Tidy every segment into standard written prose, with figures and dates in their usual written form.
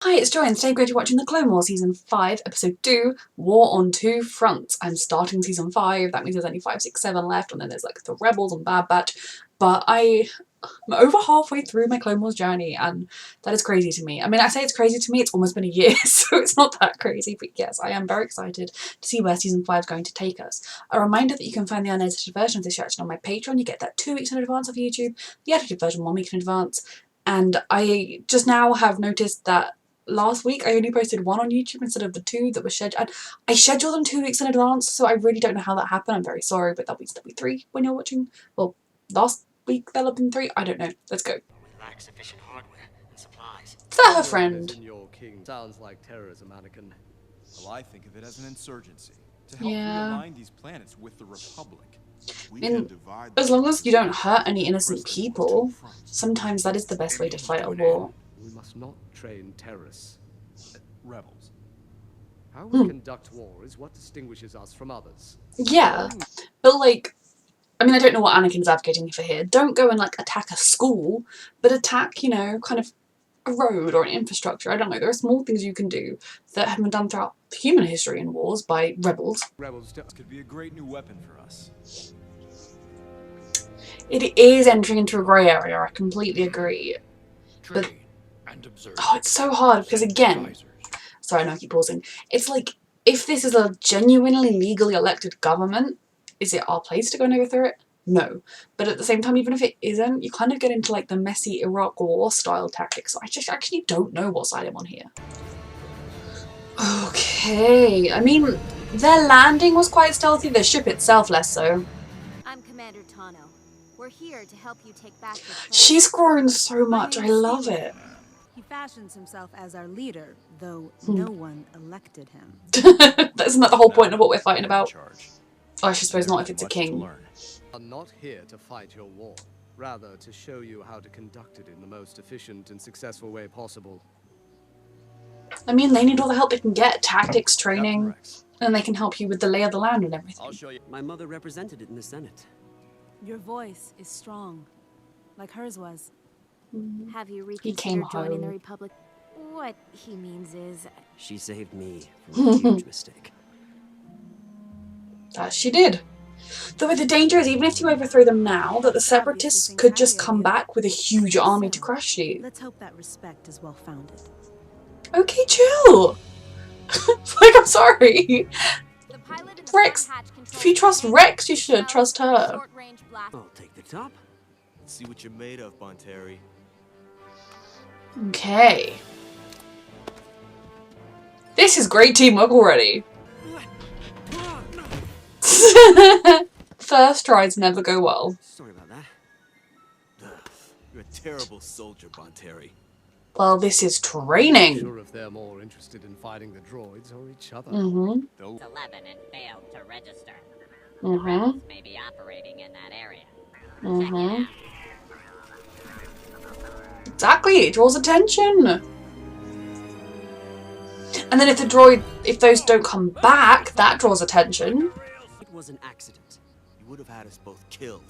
Hi, it's Joy and today we're watching the Clone Wars Season 5, Episode 2, War on Two Fronts. I'm starting Season 5, that means there's only 5, 6, 7 left, and then there's like the Rebels and Bad Batch, but I'm over halfway through my Clone Wars journey, and that is crazy to me. I mean, I say it's crazy to me, it's almost been a year, so it's not that crazy, but yes, I am very excited to see where Season 5 is going to take us. A reminder that you can find the unedited version of this reaction on my Patreon. You get that 2 weeks in advance of YouTube, the edited version 1 week in advance, and I just now have noticed that last week I only posted 1 on YouTube instead of the 2 that were scheduled. I scheduled them 2 weeks in advance, so I really don't know how that happened. I'm very sorry, but that'll be 3 when you're watching. Well, last week there'll have been 3. I don't know. Let's go. We lack sufficient hardware and supplies. Is that her friend? Your king sounds like terrorism, Anakin. Well, I think of it as an insurgency to help realign these planets with the Republic. We can divide as long as you don't hurt any innocent people, sometimes that is the best way to fight a war. We must not train terrorists. rebels. How we conduct war is what distinguishes us from others. Yeah, but like, I mean, I don't know what Anakin's advocating for here. Don't go and like attack a school, but attack, you know, kind of a road or an infrastructure. I don't know. There are small things you can do that have been done throughout human history in wars by rebels. This could be a great new weapon for us. It is entering into a grey area, I completely agree. But oh, it's so hard because again, sorry, I know I keep pausing. It's like, if this is a genuinely legally elected government, is it our place to go and overthrow it? No. But at the same time, even if it isn't, you kind of get into like the messy Iraq war style tactics. So I just actually don't know what side I'm on here. Okay, I mean, their landing was quite stealthy, the ship itself less so. I'm Commander Tano. We're here to help you take back your place. She's grown so much, I love it. He fashions himself as our leader, though no one elected him. Isn't that the whole point of what we're fighting about? Oh, I suppose not if it's a king. I'm not here to fight your war, rather to show you how to conduct it in the most efficient and successful way possible. I mean, they need all the help they can get, tactics, training, and they can help you with the lay of the land and everything. I'll show you. My mother represented it in the Senate. Your voice is strong, like hers was. Have you He came reconsidered joining the home. Republic? What he means is, She saved me from a huge mistake. That she did. Though the danger is, even if you overthrow them now, that the Separatists could just come back with a huge army to crush you. Let's hope that respect is well founded. Okay, chill. Like, I'm sorry. the pilot in the Rex, front hatch controls if you trust the Rex, you should trust her. short-range blast. I'll take the top. Let's see what you're made of, Bonteri. Okay. This is great teamwork already. First tries never go well. Sorry about that. You're a terrible soldier, Bonteri. Well, this is training. Sure if they're more interested in fighting the droids or each other. 11 and failed to register. The rebels may be operating in that area. Check it out. Exactly, it draws attention. And then if those don't come back, that draws attention. It was an accident. You would have had us both killed.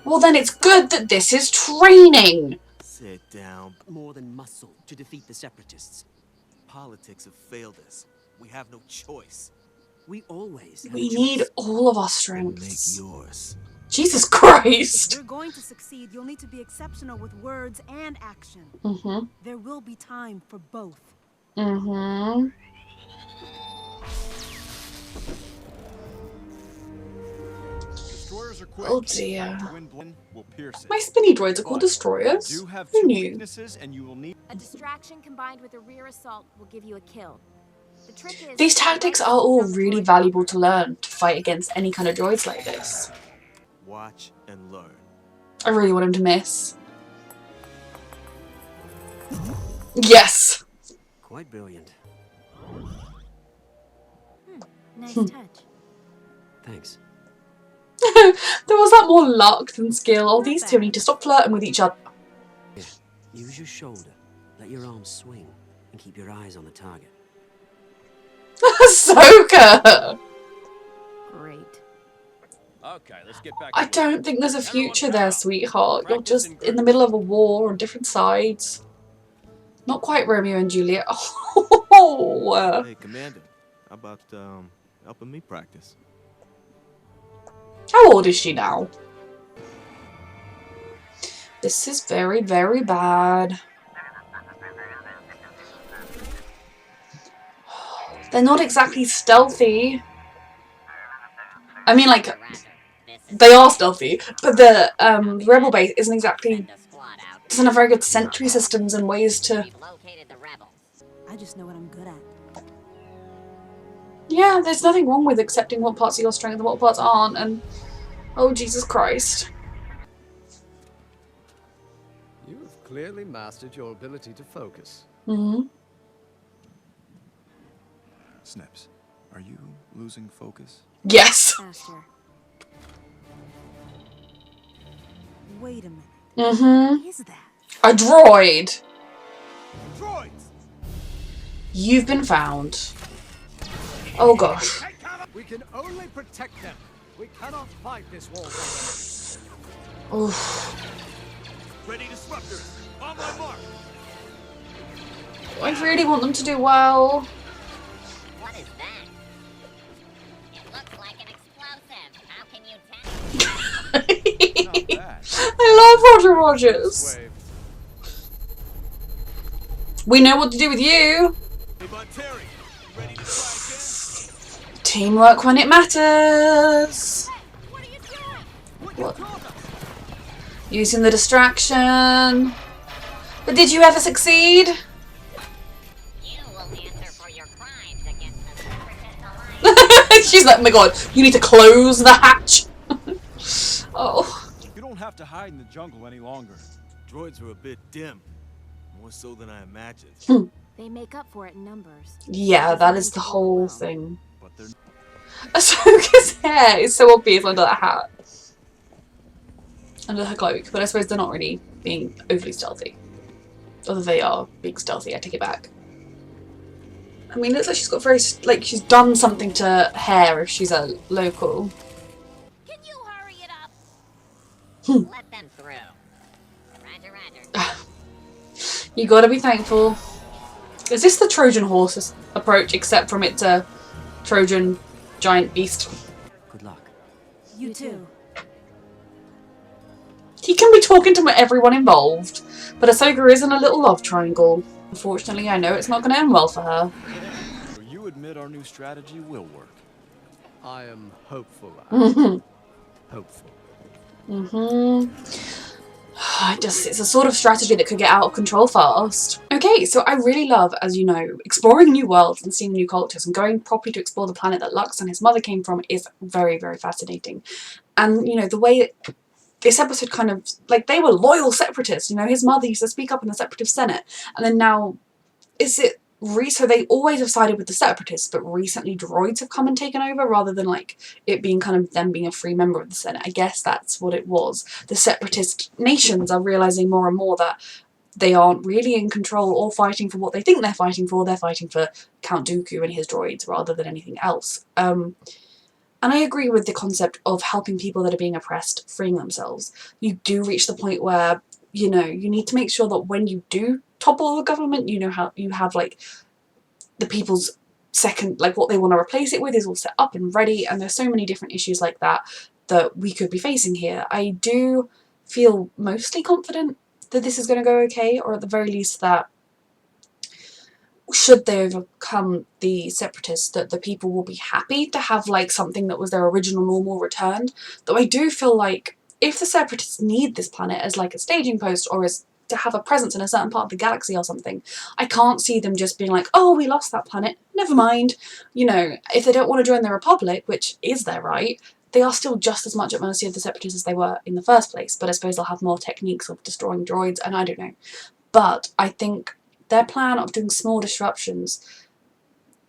Well, then it's good that this is training. Sit down. More than muscle to defeat the Separatists. Politics have failed us. We have no choice. We always have We a choice. need all of our Make strengths. yours. Jesus If Christ. you're going to succeed, you'll need to be exceptional with words and action. There will be time for both. Destroyers are quick. Oh dear. Will pierce it. My spinny droids are called destroyers. You have Who two knew? weaknesses, and you will need. A distraction combined with a rear assault will give you a kill. The trick is These tactics are all really valuable to learn to fight against any kind of droids like this. Watch and learn. I really want him to miss. Yes! Quite brilliant. Nice touch. Thanks. There was that more luck than skill. Oh, these two need to stop flirting with each other. Yeah. Use your shoulder. Let your arms swing. And keep your eyes on the target. Ahsoka! Great. Okay, let's get back. I don't think there's a future there, sweetheart. You're just in the middle of a war on different sides. Not quite Romeo and Juliet. Oh, Hey, Commander, how about helping me practice? how old is she now? This is very, very bad. They're not exactly stealthy. I mean, like, they are stealthy, but the rebel base isn't exactly, doesn't have very good sentry systems and ways to... I just know what I'm good at. Yeah, there's nothing wrong with accepting what parts are your strength and what parts aren't, and... Oh, Jesus Christ. You have clearly mastered your ability to focus. Mm-hmm. Snips, are you losing focus? Yes. Faster. Wait a minute. Mm-hmm. What is that? A droid. Droids! You've been found. Oh gosh. We can only protect them. We cannot fight this war for them. Oof. Ready disruptors! On my mark! I really want them to do well. What is that? It looks like an explosive. How can you tell? Not bad. I love Roger Rogers. Wave. We know what to do with you. Hey, Bud Terry, you ready to try again? Teamwork when it matters. What are you doing? What? Using the distraction. But did you ever succeed? You will answer for your crimes against the Separatist Alliance. She's like, oh my god, you need to close the hatch. Oh. You don't have to hide in the jungle any longer. Droids are a bit dim. More so than I imagined. They make up for it in numbers. Yeah, that is the whole thing. But they're Ahsoka's hair is so obvious under that hat. Under her cloak, but I suppose they're not really being overly stealthy. Although they are being stealthy, I take it back. I mean, it looks like she's got very, like, she's done something to hair if she's a local. Can you hurry it up? Let them through. Roger, roger. You gotta be thankful. Is this the Trojan horse approach, except from it's a Trojan giant beast? Good luck. You too. He can be talking to everyone involved, but Ahsoka is in a little love triangle. Unfortunately, I know it's not going to end well for her. So you admit our new strategy will work. I am hopeful. Hopeful. It's a sort of strategy that could get out of control fast. Okay, so I really love, as you know, exploring new worlds and seeing new cultures, and going properly to explore the planet that Lux and his mother came from is very, very fascinating. And, you know, the way this episode kind of, like, they were loyal separatists, you know, his mother used to speak up in the separatist senate, and then now, so they always have sided with the separatists, but recently droids have come and taken over rather than, like, it being kind of them being a free member of the Senate. I guess that's what it was. The separatist nations are realising more and more that they aren't really in control or fighting for what they think they're fighting for Count Dooku and his droids rather than anything else. And I agree with the concept of helping people that are being oppressed freeing themselves. You do reach the point where, you know, you need to make sure that when you do topple the government, you know how you have, like, the people's second, like, what they want to replace it with is all set up and ready, and there's so many different issues like that that we could be facing here. I do feel mostly confident that this is going to go okay, or at the very least that should they overcome the separatists, that the people will be happy to have, like, something that was their original normal returned. Though I do feel like if the separatists need this planet as, like, a staging post or as to have a presence in a certain part of the galaxy or something, I can't see them just being like, oh, we lost that planet, never mind. You know, if they don't want to join the Republic, which is their right, they are still just as much at mercy of the separatists as they were in the first place, but I suppose they'll have more techniques of destroying droids, and I don't know. But I think their plan of doing small disruptions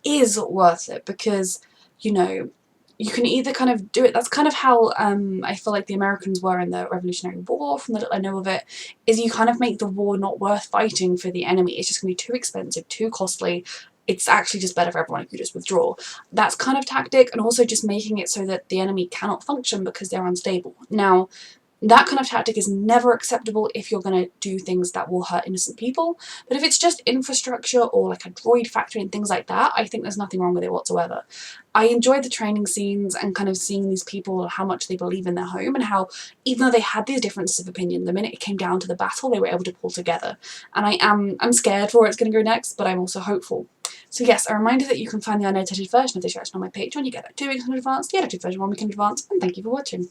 is worth it because, you know, you can either kind of do it, that's kind of how I feel like the Americans were in the Revolutionary War, from the little I know of it, is you kind of make the war not worth fighting for the enemy. It's just going to be too expensive, too costly. It's actually just better for everyone if you just withdraw. That's kind of tactic, and also just making it so that the enemy cannot function because they're unstable. Now, That kind of tactic is never acceptable if you're going to do things that will hurt innocent people. But if it's just infrastructure or like a droid factory and things like that, I think there's nothing wrong with it whatsoever. I enjoyed the training scenes and kind of seeing these people, how much they believe in their home, and how even though they had these differences of opinion, the minute it came down to the battle, they were able to pull together. And I'm scared for where it's going to go next, but I'm also hopeful. So yes, a reminder that you can find the unedited version of this reaction on my Patreon. You get that 2 weeks in advance, the edited version 1 week in advance, and thank you for watching.